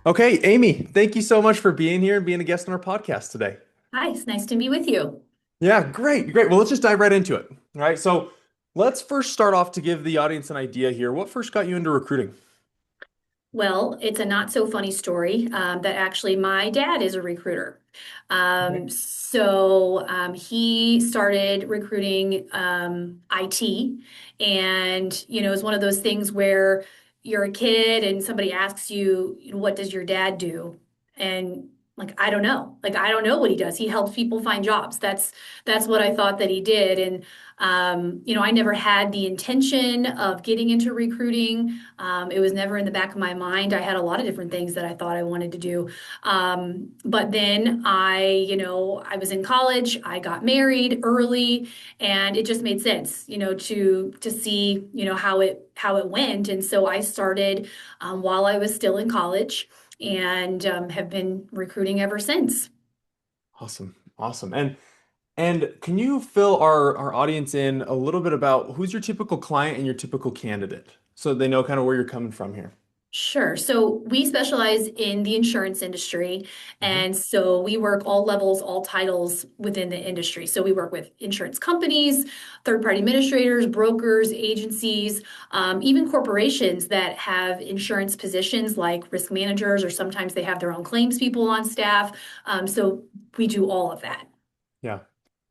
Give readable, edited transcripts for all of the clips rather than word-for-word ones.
Okay, Amy, thank you so much for being here and being a guest on our podcast today. Hi, it's nice to be with you. Yeah, great, great. Well, let's just dive right into it. All right, so let's first start off to give the audience an idea here. What first got you into recruiting? Well, it's a not so funny story that actually my dad is a recruiter. Okay. He started recruiting IT, and it's one of those things where you're a kid and somebody asks you, what does your dad do? And like, I don't know. Like, I don't know what he does. He helps people find jobs. That's what I thought that he did. And I never had the intention of getting into recruiting. It was never in the back of my mind. I had a lot of different things that I thought I wanted to do. But then I was in college, I got married early, and it just made sense, to see, how it went. And so I started while I was still in college and have been recruiting ever since. Awesome, awesome. And can you fill our audience in a little bit about who's your typical client and your typical candidate so they know kind of where you're coming from here? Sure. So we specialize in the insurance industry. Mhm. And so we work all levels, all titles within the industry. So we work with insurance companies, third-party administrators, brokers, agencies, even corporations that have insurance positions like risk managers, or sometimes they have their own claims people on staff. So we do all of that. Yeah.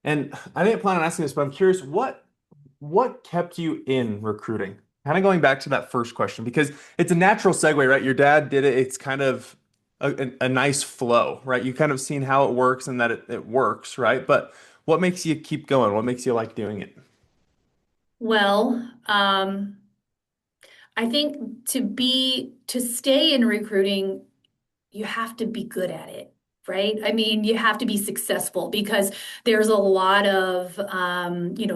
And I didn't plan on asking this, but I'm curious, what kept you in recruiting? Kind of going back to that first question, because it's a natural segue, right? Your dad did it. It's kind of a nice flow, right? You kind of seen how it works and that it works, right? But what makes you keep going? What makes you like doing it? Well, I think to stay in recruiting, you have to be good at it, right? I mean, you have to be successful because there's a lot of,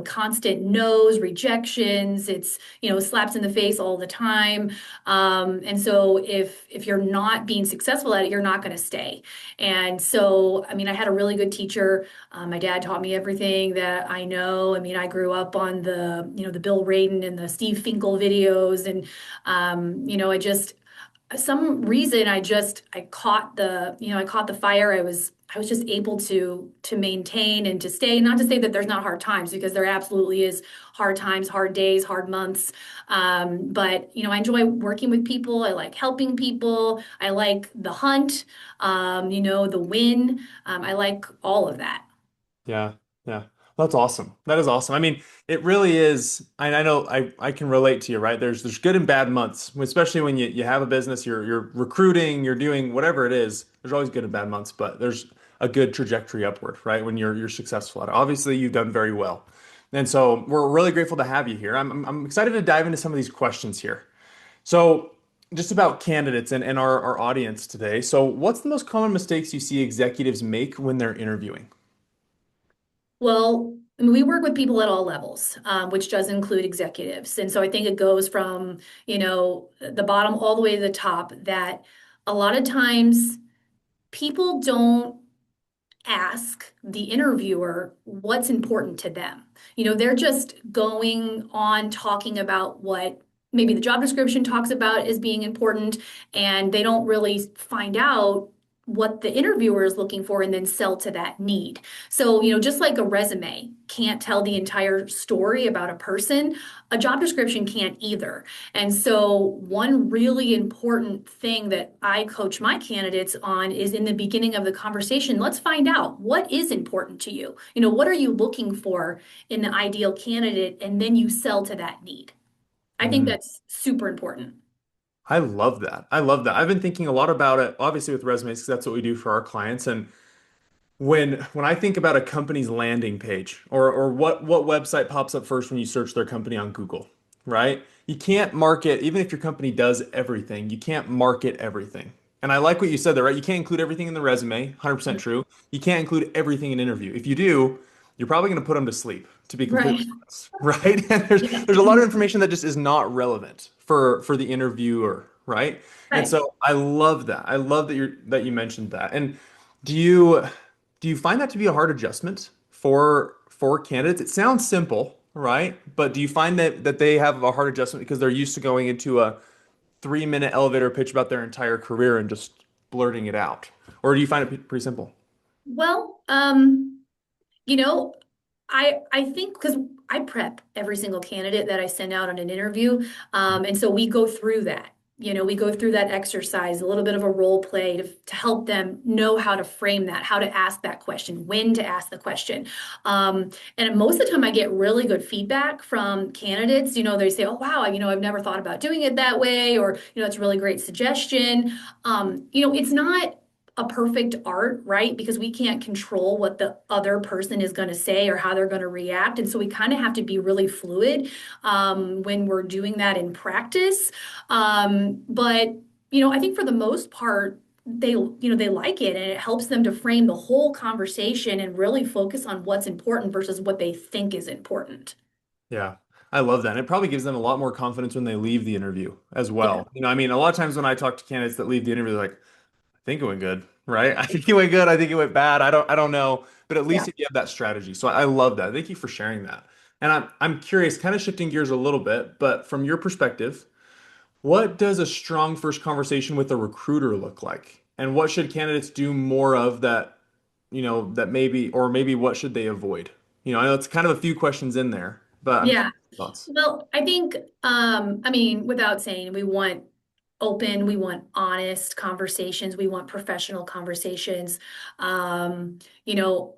constant no's, rejections. It's, slaps in the face all the time. And so if you're not being successful at it, you're not going to stay. And so, I mean, I had a really good teacher. My dad taught me everything that I know. I mean, I grew up on the Bill Radin and the Steve Finkel videos, and I just some reason I caught the fire. I was just able to maintain and to stay. Not to say that there's not hard times, because there absolutely is hard times, hard days, hard months. But I enjoy working with people. I like helping people. I like the hunt, the win. I like all of that. Yeah, yeah. That's awesome. That is awesome. I mean, it really is. I know I can relate to you, right? There's good and bad months, especially when you have a business, you're recruiting, you're doing whatever it is. There's always good and bad months, but there's a good trajectory upward, right? When you're successful at it. Obviously, you've done very well. And so we're really grateful to have you here. I'm excited to dive into some of these questions here. So just about candidates and our audience today. So what's the most common mistakes you see executives make when they're interviewing? Well, I mean, we work with people at all levels, which does include executives. And so I think it goes from, the bottom all the way to the top, that a lot of times people don't ask the interviewer what's important to them. They're just going on talking about what maybe the job description talks about as being important, and they don't really find out what the interviewer is looking for and then sell to that need. So, just like a resume can't tell the entire story about a person, a job description can't either. And so, one really important thing that I coach my candidates on is in the beginning of the conversation, let's find out what is important to you. What are you looking for in the ideal candidate? And then you sell to that need. I think that's super important. I love that. I love that. I've been thinking a lot about it, obviously with resumes, because that's what we do for our clients. And when I think about a company's landing page or what website pops up first when you search their company on Google, right? You can't market, even if your company does everything, you can't market everything. And I like what you said there, right? You can't include everything in the resume, 100% true. You can't include everything in interview. If you do, you're probably going to put them to sleep, to be completely Right. honest, right? And Yeah. there's a lot of information that just is not relevant for the interviewer, right? And Right. so I love that. I love that you mentioned that. And do you do you find that to be a hard adjustment for candidates? It sounds simple, right? But do you find that they have a hard adjustment because they're used to going into a 3-minute elevator pitch about their entire career and just blurting it out? Or do you find it pretty simple? Well, you know, I think because I prep every single candidate that I send out on an interview, and so we go through that. We go through that exercise, a little bit of a role play to help them know how to frame that, how to ask that question, when to ask the question. And most of the time, I get really good feedback from candidates. They say, "Oh, wow, I've never thought about doing it that way," or, "It's a really great suggestion." It's not a perfect art, right? Because we can't control what the other person is going to say or how they're going to react. And so we kind of have to be really fluid when we're doing that in practice. But I think for the most part, they like it and it helps them to frame the whole conversation and really focus on what's important versus what they think is important. Yeah, I love that. And it probably gives them a lot more confidence when they leave the interview as Yeah. well. I mean, a lot of times when I talk to candidates that leave the interview, they're like, I think it went good, right? I think it went good. I think it went bad. I don't know. But at Yeah. least if you have that strategy. So I love that. Thank you for sharing that. And I'm curious, kind of shifting gears a little bit, but from your perspective, what does a strong first conversation with a recruiter look like? And what should candidates do more of that, that maybe, or maybe what should they avoid? I know it's kind of a few questions in there, but I'm curious Yeah. your thoughts. Well, I think, I mean, without saying, we want open, we want honest conversations, we want professional conversations. Um, you know,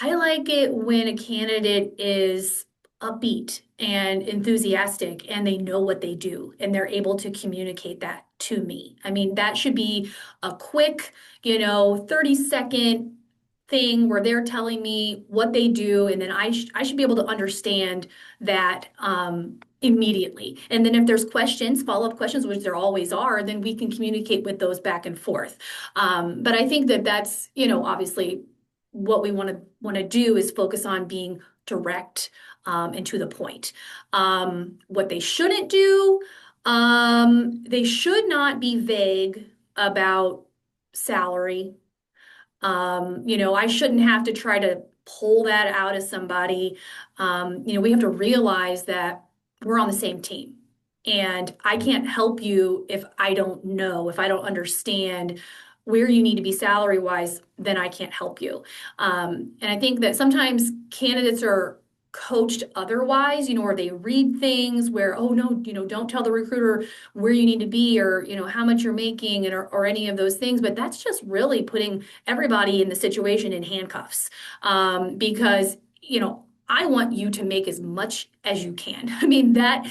I like it when a candidate is upbeat and enthusiastic and they know what they do and they're able to communicate that to me. I mean, that should be a quick, 30-second thing where they're telling me what they do, and then I should be able to understand that immediately. And then if there's questions, follow-up questions, which there always are, then we can communicate with those back and forth. But I think that that's, obviously what we want to do is focus on being direct and to the point. What they shouldn't do, they should not be vague about salary. I shouldn't have to try to pull that out of somebody. We have to realize that we're on the same team. And I can't help you if I don't know, if I don't understand where you need to be salary wise, then I can't help you. And I think that sometimes candidates are coached otherwise, or they read things where, oh no, don't tell the recruiter where you need to be or, how much you're making or any of those things. But that's just really putting everybody in the situation in handcuffs because I want you to make as much as you can. I mean that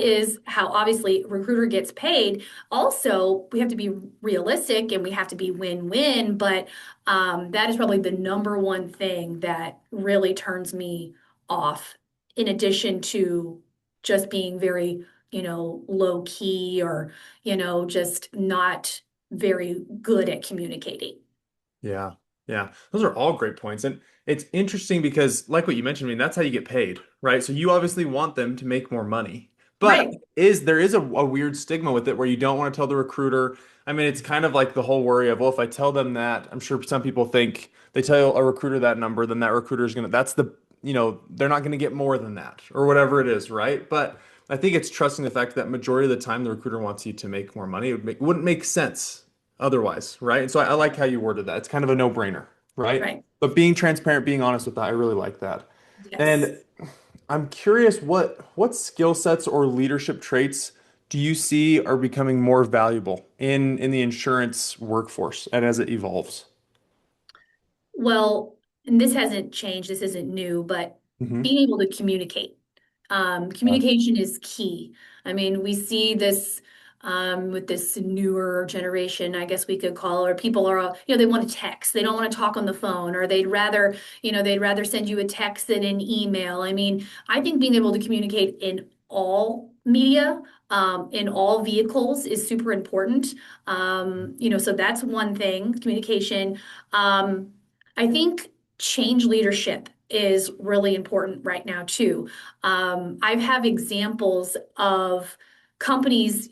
is how obviously recruiter gets paid. Also, we have to be realistic and we have to be win-win, but that is probably the number one thing that really turns me off, in addition to just being very, low key or, just not very good at communicating. Yeah. Yeah. Those are all great points. And it's interesting because, like what you mentioned, I mean, that's how you get paid, right? So you obviously want them to make more money. But Right. there is a weird stigma with it where you don't want to tell the recruiter. I mean, it's kind of like the whole worry of, well, if I tell them that, I'm sure some people think they tell a recruiter that number, then that recruiter is that's they're not going to get more than that or whatever it is, right? But I think it's trusting the fact that majority of the time the recruiter wants you to make more money. Wouldn't make sense otherwise, right? And so I like how you worded that. It's kind of a no-brainer, right? Right. But being transparent, being honest with that, I really like that. Yes. And I'm curious what skill sets or leadership traits do you see are becoming more valuable in the insurance workforce and as it evolves? Well, and this hasn't changed, this isn't new, but Hmm. being able to communicate. Yeah. Communication is key. I mean, we see this with this newer generation, I guess we could call, or people are, they want to text. They don't want to talk on the phone, or they'd rather send you a text than an email. I mean, I think being able to communicate in all media, in all vehicles is super important. So that's one thing, communication. I think change leadership is really important right now too. I have examples of companies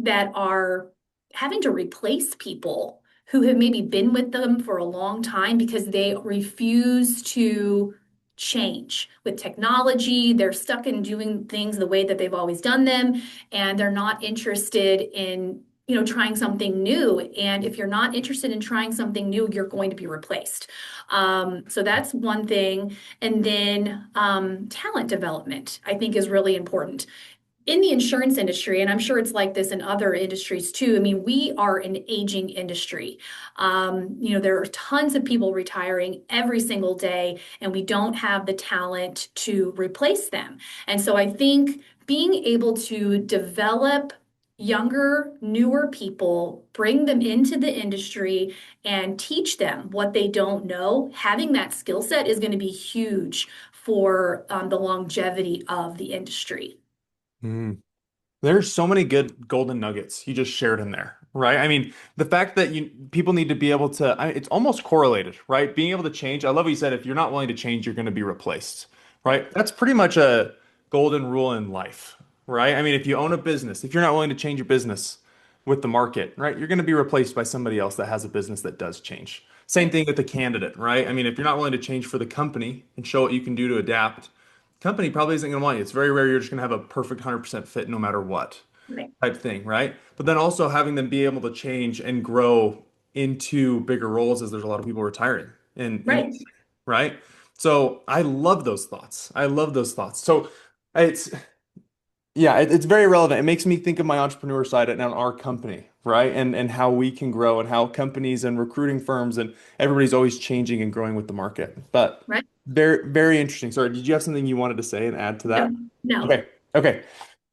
that are having to replace people who have maybe been with them for a long time because they refuse to change with technology. They're stuck in doing things the way that they've always done them, and they're not interested in trying something new. And if you're not interested in trying something new, you're going to be replaced. So that's one thing. And then talent development, I think, is really important in the insurance industry, and I'm sure it's like this in other industries too. I mean, we are an aging industry. There are tons of people retiring every single day, and we don't have the talent to replace them. And so I think being able to develop younger, newer people, bring them into the industry and teach them what they don't know, having that skill set is going to be huge for the longevity of the industry. Mm. There's so many good golden nuggets you just shared in there, right? I mean, the fact that you people need to be able to, it's almost correlated, right? Being able to change. I love what you said. If you're not willing to change, you're going to be replaced, Right. right? That's pretty much a golden rule in life, right? I mean, if you own a business, if you're not willing to change your business with the market, right, you're going to be replaced by somebody else that has a business that does change. Same Right. thing with the candidate, right? I mean, if you're not willing to change for the company and show what you can do to adapt, company probably isn't going to want you. It's very rare you're just going to have a perfect 100% fit no matter what Right. type thing, right? But then also having them be able to change and grow into bigger roles as there's a lot of people retiring in Right. right? So I love those thoughts. I love those thoughts. So it's yeah, it's very relevant. It makes me think of my entrepreneur side and on our company, right? And how we can grow and how companies and recruiting firms and everybody's always changing and growing with the market. But Right. very interesting. Sorry, did you have something you wanted to say and add to that? No, no. Okay. Okay.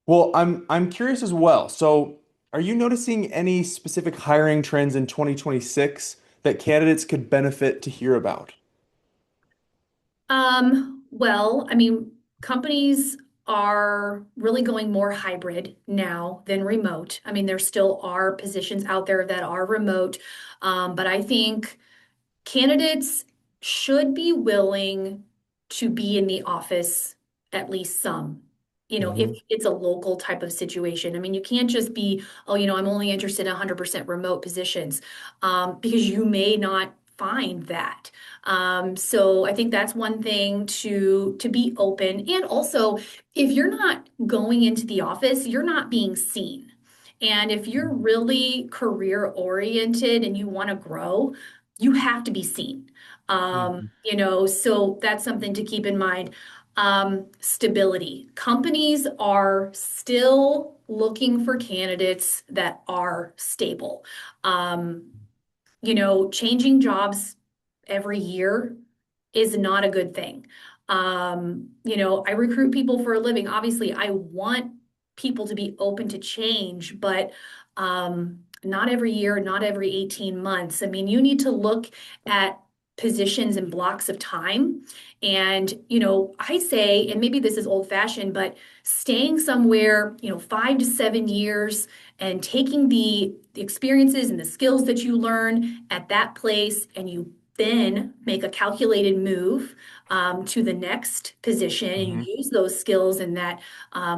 Well, I'm curious as well. So, are you noticing any specific hiring trends in 2026 that candidates could benefit to hear about? Well, I mean, companies are really going more hybrid now than remote. I mean, there still are positions out there that are remote, but I think candidates should be willing to be in the office at least some. If Hmm. it's a local type of situation. I mean, you can't just be, oh, I'm only interested in 100% remote positions, because you may not find that. So I think that's one thing to be open. And also, if you're not going into the office, you're not being seen. And if you're really career oriented and you want to grow, you have to be seen. Hmm. So that's something to keep in mind. Stability. Companies are still looking for candidates that are stable. Um, Changing jobs every year is not a good thing. I recruit people for a living. Obviously, I want people to be open to change, but not every year, not every 18 months. I mean, you need to look at positions and blocks of time. And, I say, and maybe this is old fashioned, but staying somewhere, 5 to 7 years and taking the experiences and the skills that you learn at that place, and you then make a calculated move to the next position, and you Hmm. use those skills and that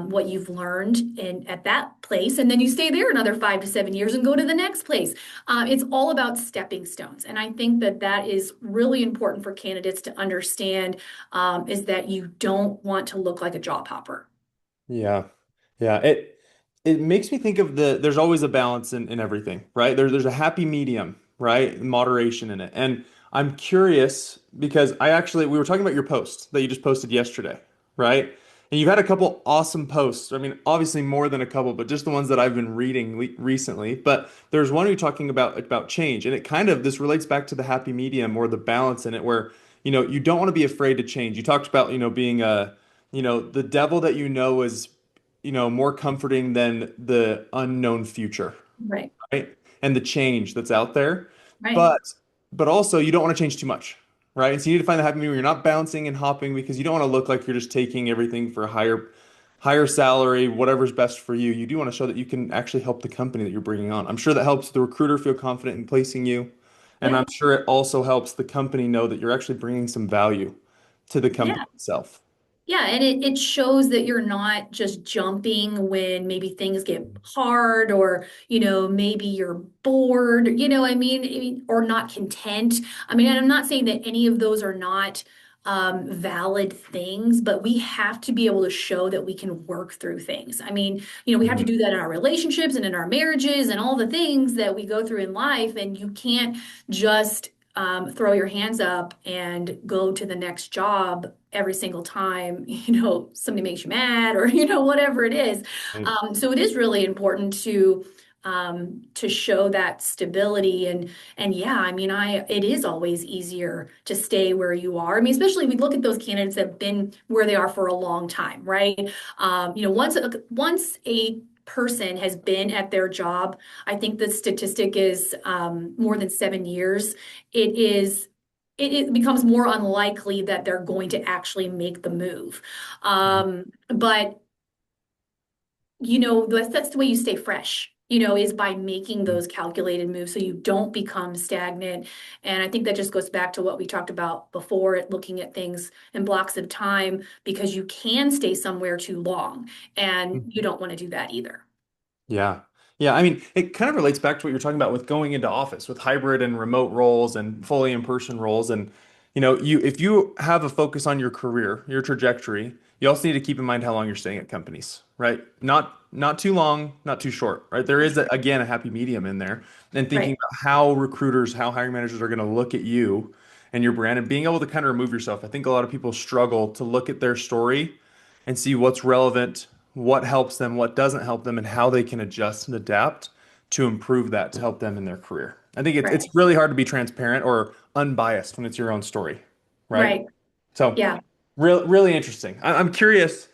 what you've learned at that place, and then you stay there another 5 to 7 years and go to the next place. It's all about stepping stones, and I think that that is really important for candidates to understand, is that you don't want to look like a job hopper. Yeah. Yeah. It makes me think of there's always a balance in everything, right? There's a happy medium, right? Moderation in it. And I'm curious because we were talking about your post that you just posted yesterday, right? And you've had a couple awesome posts. I mean, obviously more than a couple, but just the ones that I've been reading recently. But there's one you're talking about change, and this relates back to the happy medium or the balance in it, where you don't want to be afraid to change. You talked about being the devil that is more comforting than the unknown future, Right, right? And the change that's out there. right. But also you don't want to change too much, right? And so you need to find the happy medium where you're not bouncing and hopping because you don't want to look like you're just taking everything for a higher salary, whatever's best for you. You do want to show that you can actually help the company that you're bringing on. I'm sure that helps the recruiter feel confident in placing you, and Yeah, I'm sure it also helps the company know that you're actually bringing some value to the company yeah. itself. Yeah, and it shows that you're not just jumping when maybe things get hard, or, maybe you're bored, I mean, or not content. I mean, and I'm not saying that any of those are not valid things, but we have to be able to show that we can work through things. I mean, we have to Mhm. do that in our relationships and in our marriages and all the things that we go through in life. And you can't just throw your hands up and go to the next job every single time, somebody makes you mad or, whatever it is. Right. So it is really important to show that stability and yeah, I mean, it is always easier to stay where you are. I mean, especially we look at those candidates that have been where they are for a long time, right? Once a person has been at their job, I think the statistic is more than 7 years. It is. It becomes more unlikely that they're going to actually make the move. But that's the way you stay fresh, is by making Mhm. those calculated moves so you don't become stagnant. And I think that just goes back to what we talked about before, looking at things in blocks of time, because you can stay somewhere too long and you don't want to do that either. Yeah. Yeah. I mean, it kind of relates back to what you're talking about with going into office, with hybrid and remote roles and fully in-person roles. And, if you have a focus on your career, your trajectory, you also need to keep in mind how long you're staying at companies, right? Not too long, not too short, right? There is, again, a happy medium in there. And thinking Right, about how recruiters, how hiring managers are going to look at you and your brand and being able to kind of remove yourself. I think a lot of people struggle to look at their story and see what's relevant, what helps them, what doesn't help them, and how they can adjust and adapt to improve that to help them in their career. I think it's right, it's really hard to be transparent or unbiased when it's your own story, right? right. So, Yeah. really interesting. I'm curious,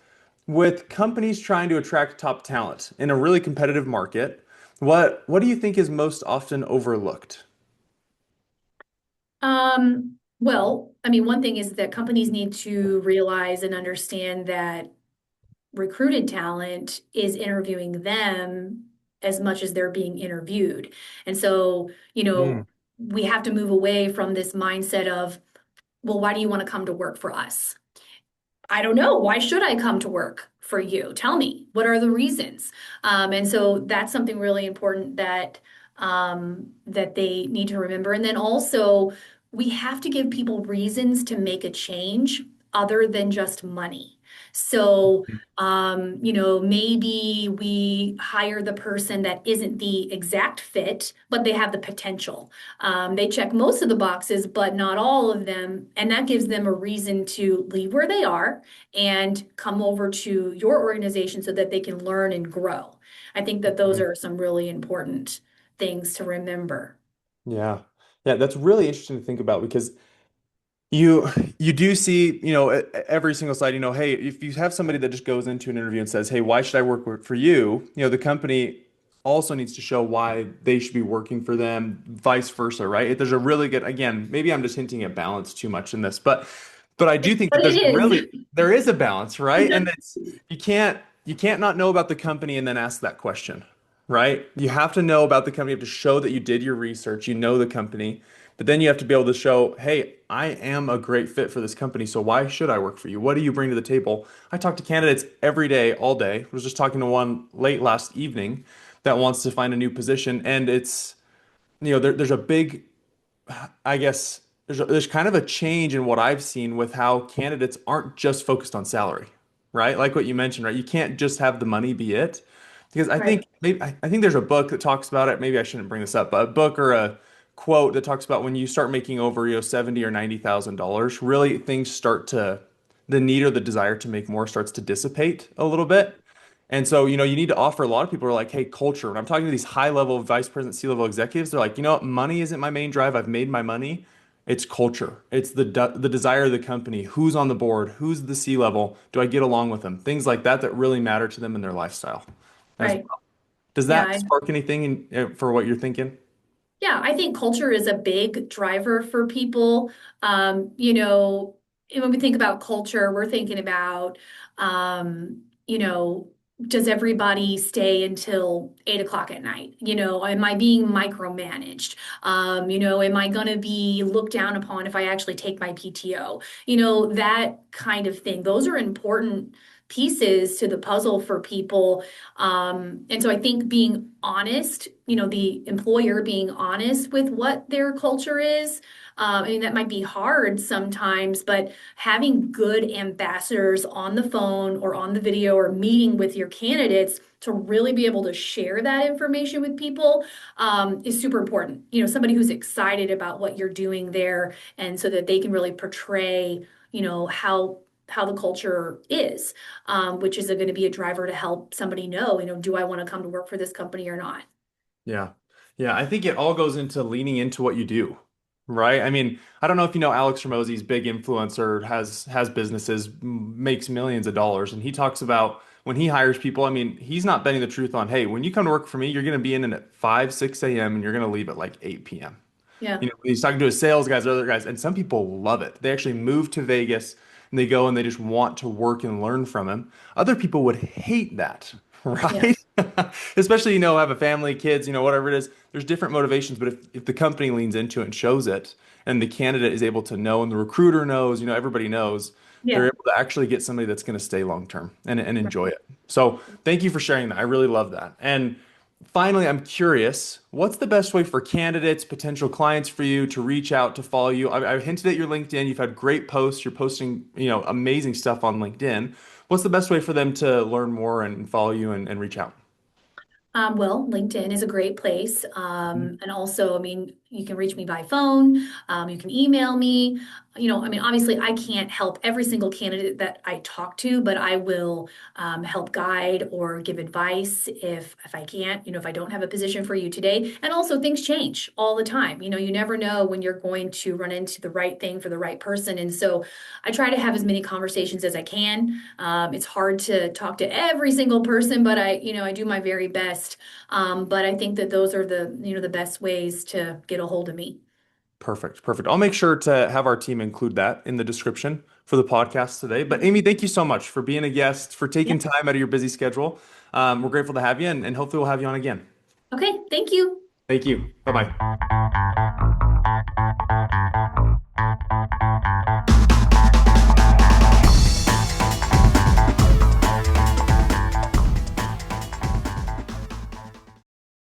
with companies trying to attract top talent in a really competitive market, what do you think is most often overlooked? Well, I mean, one thing is that companies need to realize and understand that recruited talent is interviewing them as much as they're being interviewed. And so, Mm, we have to move away from this mindset of, well, why do you want to come to work for us? I don't know. Why should I come to work for you? Tell me, what are the reasons? And so that's something really important that they need to remember. And then also, we have to give people reasons to make a change other than just money. So, maybe we hire the person that isn't the exact fit, but they have the potential. They check most of the boxes, but not all of them. And that gives them a reason to leave where they are and come over to your organization so that they can learn and grow. I think that those mm. are some really important things to remember. Yeah. Yeah, that's really interesting to think about because You you do see, every single side, hey, if you have somebody that just goes into an interview and says, "Hey, why should I work for you?" The company also needs to show why they should be working for them, vice versa, right? There's a really good, again, maybe I'm just hinting at balance too much in this, but I do think But that it is. there is a balance, right? And it's you can't not know about the company and then ask that question, right? You have to know about the company, you have to show that you did your research, you know the company. But then you have to be able to show, hey, I am a great fit for this company, so why should I work for you? What do you bring to the table? I talk to candidates every day, all day. I was just talking to one late last evening that wants to find a new position, and it's, there's a big, I guess, there's kind of a change in what I've seen with how candidates aren't just focused on salary, right? Like what you mentioned, right? You can't just have the money be it. Because I Right, think maybe I think there's a book that talks about it. Maybe I shouldn't bring this up, but a book or a quote that talks about when you start making over, 70 or $90,000, really things start to the need or the desire to make more starts to dissipate a little bit. And so, you need to offer a lot of people are like, hey, culture. When I'm talking to these high level vice president, C-level executives, they're like, what, money isn't my main drive. I've made my money. It's culture. It's the desire of the company. Who's on the board? Who's the C-level? Do I get along with them? Things like that that really matter to them in their lifestyle as right. well. Does Yeah, that spark anything for what you're thinking? Yeah, I think culture is a big driver for people. And when we think about culture, we're thinking about, does everybody stay until 8 o'clock at night? Am I being micromanaged? Am I going to be looked down upon if I actually take my PTO? That kind of thing. Those are important pieces to the puzzle for people. And so I think being honest, the employer being honest with what their culture is. I mean, that might be hard sometimes, but having good ambassadors on the phone or on the video or meeting with your candidates to really be able to share that information with people is super important. Somebody who's excited about what you're doing there, and so that they can really portray, how the culture is, which is going to be a driver to help somebody know, do I want to come to work for this company or not? Yeah. Yeah, I think it all goes into leaning into what you do, right? I mean, I don't know if you know Alex Hormozy's big influencer, has businesses, makes millions of dollars, and he talks about when he hires people, I mean, he's not betting the truth on, hey, when you come to work for me, you're going to be in at 5, 6 a.m. and you're going to leave at like 8 p.m. Yeah, He's talking to his sales guys, other guys, and some people love it. They actually move to Vegas and they go and they just want to work and learn from him. Other people would hate that, yeah, right? Especially, have a family, kids, whatever it is. There's different motivations, but if the company leans into it and shows it, and the candidate is able to know, and the recruiter knows, everybody knows, they're yeah. able to actually get somebody that's going to stay long term and enjoy it. So thank you for sharing that. I really love that. And finally, I'm curious, what's the best way for candidates, potential clients for you to reach out, to follow you? I hinted at your LinkedIn. You've had great posts. You're posting, amazing stuff on LinkedIn. What's the best way for them to learn more and follow you and reach out? Well, LinkedIn is a great place. And also, I mean, you can reach me by phone. You can email me. I mean, obviously, I can't help every single candidate that I talk to, but I will help guide or give advice if I can't, if I don't have a position for you today. And also, things change all the time. You never know when you're going to run into the right thing for the right person. And so I try to have as many conversations as I can. It's hard to talk to every single person, but I do my very best. But I think that those are the best ways to get a hold of me. Perfect. Perfect. I'll make sure to have our team include that in the description for the podcast today. But Amy, thank you so much for being a guest, for Yeah. taking time out of your busy schedule. We're grateful to have you and hopefully we'll have you on again. Okay. Thank you. Thank you. Bye bye.